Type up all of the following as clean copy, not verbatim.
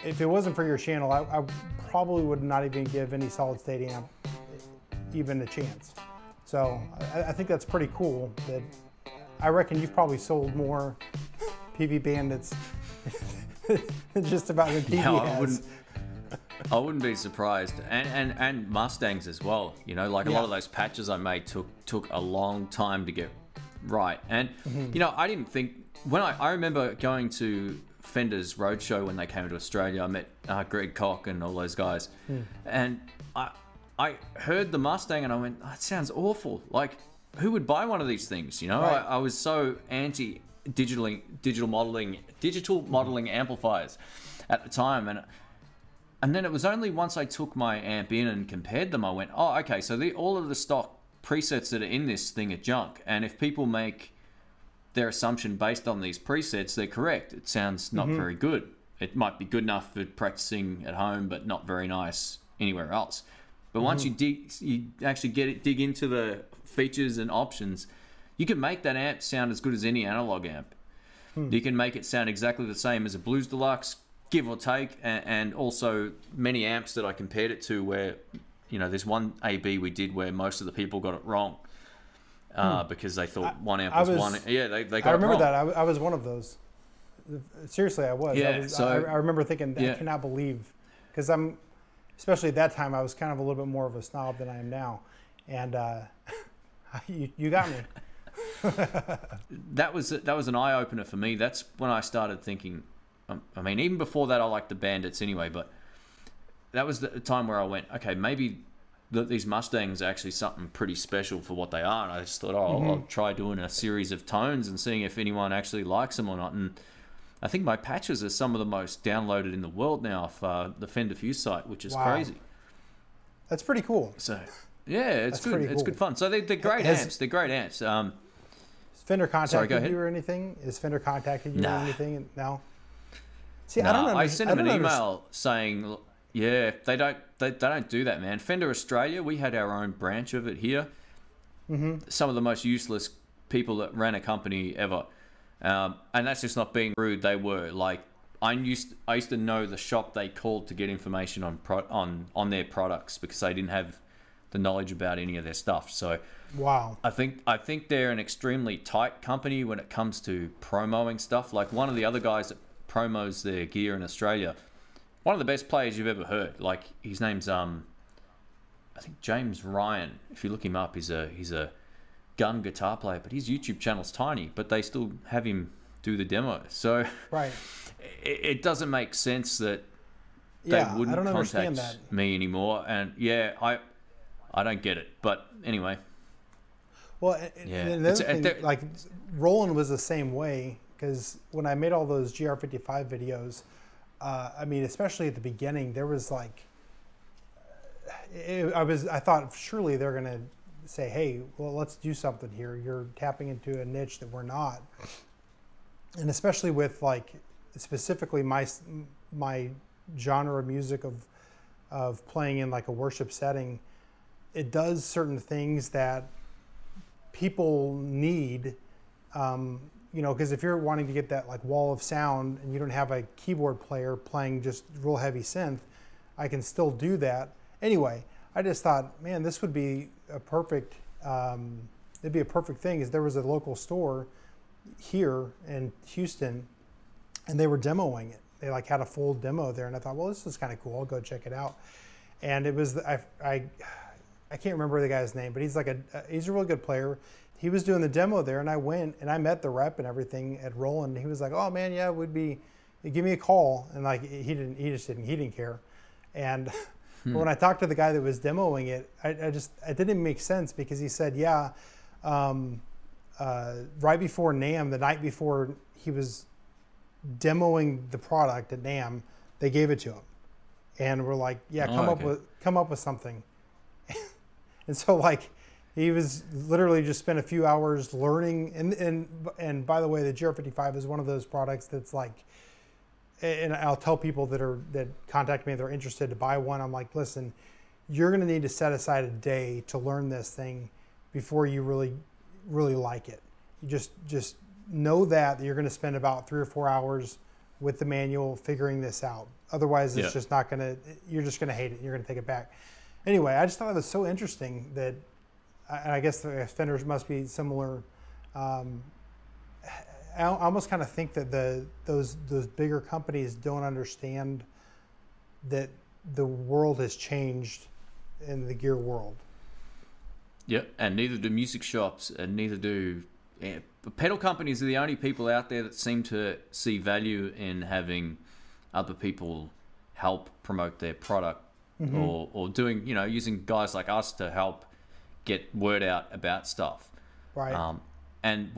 If it wasn't for your channel, I probably would not even give any solid state amp even a chance. So I think that's pretty cool. That I reckon you've probably sold more PV Bandits than just about the PV has. I wouldn't be surprised, and Mustangs as well. You know, like a lot of those patches I made took a long time to get right. And you know, I didn't think when I remember going to Fender's roadshow when they came to Australia. I met Greg Koch and all those guys, and I heard the Mustang and I went, that sounds awful. Like, who would buy one of these things? You know, right. I was so anti digital modeling amplifiers at the time, and then it was only once I took my amp in and compared them, I went, oh, okay, so all of the stock presets that are in this thing are junk, and if people make their assumption based on these presets, they're correct. It sounds not very good. It might be good enough for practicing at home, but not very nice anywhere else. But once you actually dig into the features and options, you can make that amp sound as good as any analog amp. You can make it sound exactly the same as a Blues Deluxe, give or take, and also many amps that I compared it to where, you know, there's one AB we did where most of the people got it wrong. Because they thought one amp was one. Yeah, they got it wrong. I remember that. I was one of those. Seriously, I was. Yeah, I remember thinking, I cannot believe, because especially at that time, I was kind of a little bit more of a snob than I am now. And you got me. That was an eye-opener for me. That's when I started thinking, I mean, even before that, I liked the Bandits anyway, but that was the time where I went, okay, maybe these Mustangs are actually something pretty special for what they are. And I just thought, I'll try doing a series of tones and seeing if anyone actually likes them or not. And I think my patches are some of the most downloaded in the world now off the Fender Fuse site, which is crazy. That's pretty cool. So yeah, it's good. It's good fun. So they're great amps. They're great amps. Has Fender contacted you or anything? Is Fender contacted you or anything? No. See, I don't know. I sent them an email saying, yeah, they don't do that, man. Fender Australia, we had our own branch of it here. Some of the most useless people that ran a company ever, and that's just not being rude. They were like, I used to know the shop they called to get information on their products because they didn't have the knowledge about any of their stuff. So wow, I think they're an extremely tight company when it comes to promoting stuff. Like one of the other guys that promos their gear in Australia, one of the best players you've ever heard. Like his name's I think James Ryan. If you look him up, he's a gun guitar player, but his YouTube channel's tiny, but they still have him do the demo. So right, it doesn't make sense that they wouldn't contact me anymore. And yeah, I don't get it. But anyway. Well, and the other thing, like Roland was the same way, because when I made all those GR-55 videos, I mean, especially at the beginning, there was like, I thought surely they're going to say, hey, well, let's do something here. You're tapping into a niche that we're not. And especially with like, specifically my genre of music of playing in like a worship setting, it does certain things that people need, you know, because if you're wanting to get that like wall of sound and you don't have a keyboard player playing just real heavy synth, I can still do that. Anyway, I just thought, man, this would be a perfect, it'd be a perfect thing. Is there was a local store here in Houston and they were demoing it. They like had a full demo there, and I thought, well, this is kind of cool. I'll go check it out. And it was, I can't remember the guy's name, but he's like he's a really good player. He was doing the demo there, and I went and I met the rep and everything at Roland. He was like, "Oh man, yeah, give me a call." And like he didn't care. And but when I talked to the guy that was demoing it, it didn't make sense, because he said, "Yeah, right before NAMM, the night before he was demoing the product at NAMM, they gave it to him, and we're like, yeah, come up with something." And so like, he was literally just spent a few hours learning. And by the way, the GR-55 is one of those products that's like, and I'll tell people that contact me, they're interested to buy one. I'm like, listen, you're going to need to set aside a day to learn this thing before you really like it. You just know that you're going to spend about 3 or 4 hours with the manual figuring this out. Otherwise, it's just not going to, you're just going to hate it. You're going to take it back. Anyway, I just thought it was so interesting that, and I guess the Fenders must be similar. I almost kind of think that those bigger companies don't understand that the world has changed in the gear world. Yep, and neither do music shops, and neither do pedal companies. Are the only people out there that seem to see value in having other people help promote their product, or doing, using guys like us to help get word out about stuff. Right. And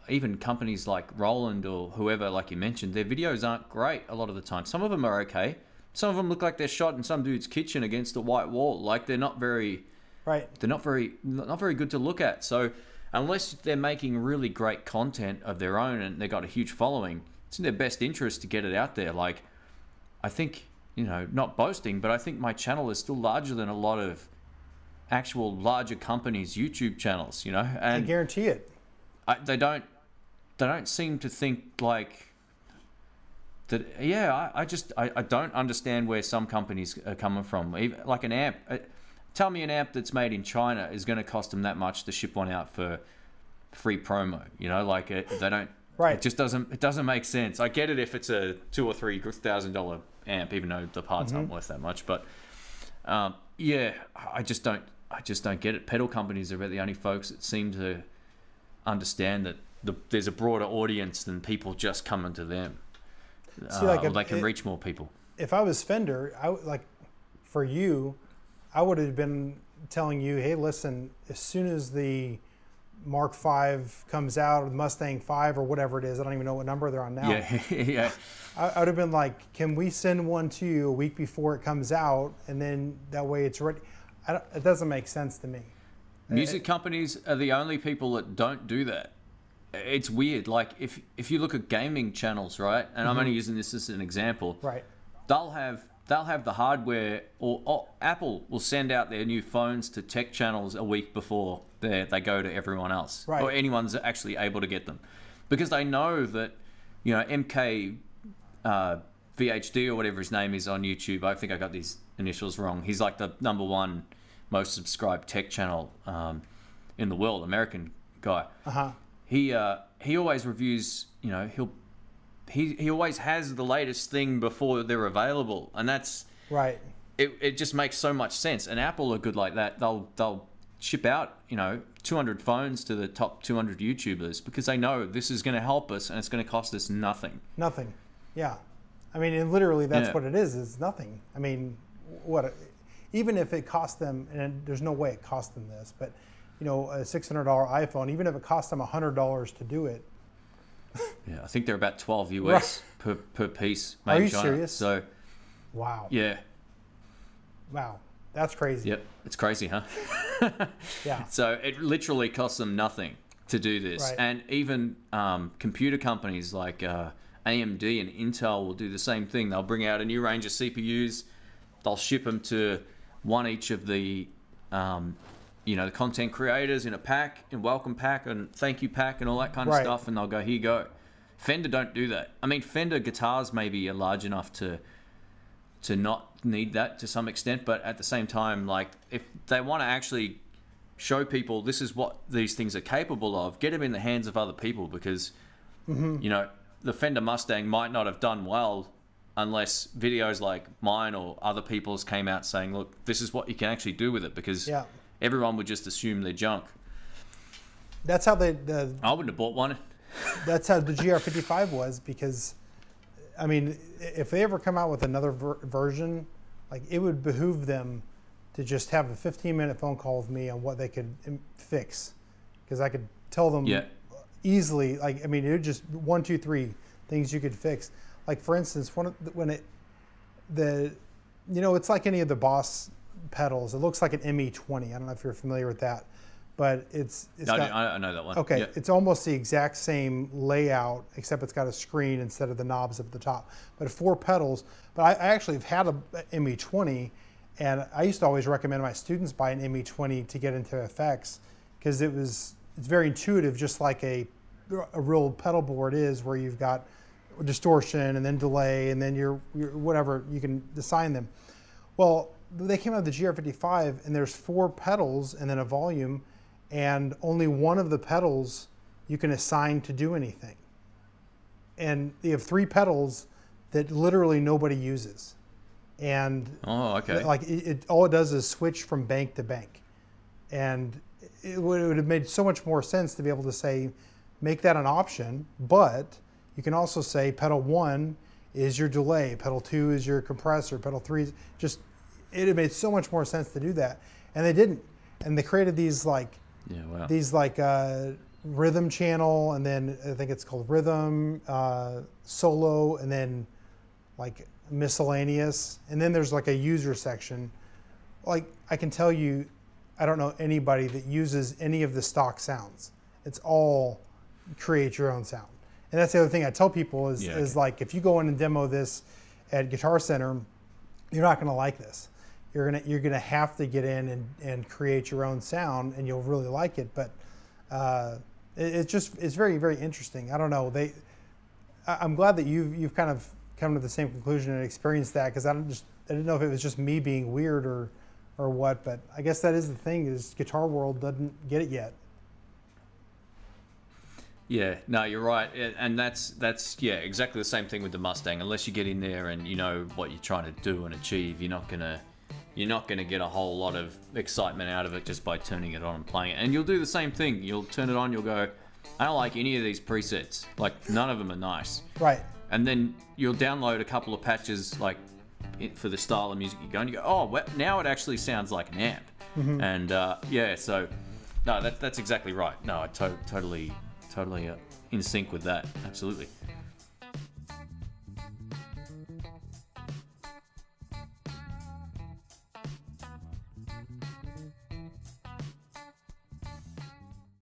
even companies like Roland or whoever, like you mentioned, their videos aren't great a lot of the time. Some of them are okay. Some of them look like they're shot in some dude's kitchen against a white wall. Like they're not very, they're not very good to look at. So unless they're making really great content of their own and they've got a huge following, it's in their best interest to get it out there. Like, I think, not boasting, but I think my channel is still larger than a lot of actual larger companies' YouTube channels, and I guarantee it. They don't seem to think like that. Yeah, I don't understand where some companies are coming from. Even like an amp, tell me an amp that's made in China is going to cost them that much to ship one out for free promo. Like they don't. Right. It just doesn't make sense. I get it if it's a $2,000 or $3,000 amp, even though the parts aren't worth that much. But yeah, I just don't get it. Pedal companies are the only folks that seem to understand that there's a broader audience than people just coming to them. See, like they can reach more people. If I was Fender, for you, I would have been telling you, hey, listen, as soon as the Mark V comes out, or the Mustang 5 or whatever it is, I don't even know what number they're on now. Yeah. I would have been like, can we send one to you a week before it comes out, and then that way it's ready? It doesn't make sense to me. Music companies are the only people that don't do that. It's weird. Like if you look at gaming channels, right? And I'm only using this as an example. Right. They'll have the hardware, or Apple will send out their new phones to tech channels a week before they go to everyone else, right, or anyone's actually able to get them, because they know that MK VHD or whatever his name is on YouTube. I think I got these initials wrong. He's like the #1 most subscribed tech channel in the world, American guy. He always reviews. He always has the latest thing before they're available, and that's right. It just makes so much sense. And Apple are good like that. They'll ship out 200 phones to the top 200 YouTubers because they know this is going to help us and it's going to cost us nothing. Nothing. Yeah. I mean, and literally that's what it is. It's nothing. I mean, even if it cost them, and there's no way it cost them this, but a $600 iPhone, even if it cost them $100 to do it. Yeah, I think they're about 12 US per piece. Are you China. serious? So, wow. Yeah. Wow, that's crazy. Yep, it's crazy, huh? Yeah. So it literally costs them nothing to do this, right. And even computer companies like AMD and Intel will do the same thing. They'll bring out a new range of CPUs. They'll ship them to one each of the the content creators in a pack, in welcome pack and thank you pack and all that kind of stuff, and they'll go, here you go. Fender don't do that. I mean, Fender guitars maybe are large enough to not need that to some extent, but at the same time, like if they want to actually show people this is what these things are capable of, get them in the hands of other people, because the Fender Mustang might not have done well unless videos like mine or other people's came out saying, look, this is what you can actually do with it, because everyone would just assume they're junk. That's how I wouldn't have bought one. That's how the GR-55 was, because, I mean, if they ever come out with another version, like it would behoove them to just have a 15-minute phone call with me on what they could fix, because I could tell them easily. Like, I mean, it would just 1, 2, 3 things you could fix. Like, for instance, it's like any of the Boss pedals. It looks like an ME20. I don't know if you're familiar with that, but it's No, got, I know that one. okay, Yeah. it's almost the exact same layout, except it's got a screen instead of the knobs up at the top. But 4 pedals. But I actually have had a ME20, and I used to always recommend my students buy an ME20 to get into effects, because it's very intuitive, just like a real pedal board is, where you've got distortion and then delay and then your whatever, you can assign them. Well, they came out with the GR-55, and there's 4 pedals and then a volume, and only one of the pedals you can assign to do anything. And you have 3 pedals that literally nobody uses. And Oh, okay. like all it does is switch from bank to bank. And it would have made so much more sense to be able to say, make that an option, but you can also say pedal 1 is your delay, pedal 2 is your compressor, pedal 3 is just, it had made so much more sense to do that. And they didn't. And they created these like, rhythm channel, and then I think it's called rhythm, solo, and then like miscellaneous. And then there's like a user section. Like, I can tell you, I don't know anybody that uses any of the stock sounds. It's all create your own sound. And that's the other thing I tell people is like, if you go in and demo this at Guitar Center, you're not going to like this. You're gonna have to get in and create your own sound, and you'll really like it. But it's very, very interesting. I don't know. I'm glad that you've kind of come to the same conclusion and experienced that, because I didn't know if it was just me being weird or what. But I guess that is the thing, is Guitar World doesn't get it yet. Yeah, no, you're right, and that's exactly the same thing with the Mustang. Unless you get in there and you know what you're trying to do and achieve, you're not gonna get a whole lot of excitement out of it just by turning it on and playing it. And you'll do the same thing. You'll turn it on, you'll go, I don't like any of these presets. Like, none of them are nice. Right. And then you'll download a couple of patches like for the style of music you're going. You go, oh, well, now it actually sounds like an amp. Mm-hmm. And so no, that's exactly right. No, I totally in sync with that. Absolutely.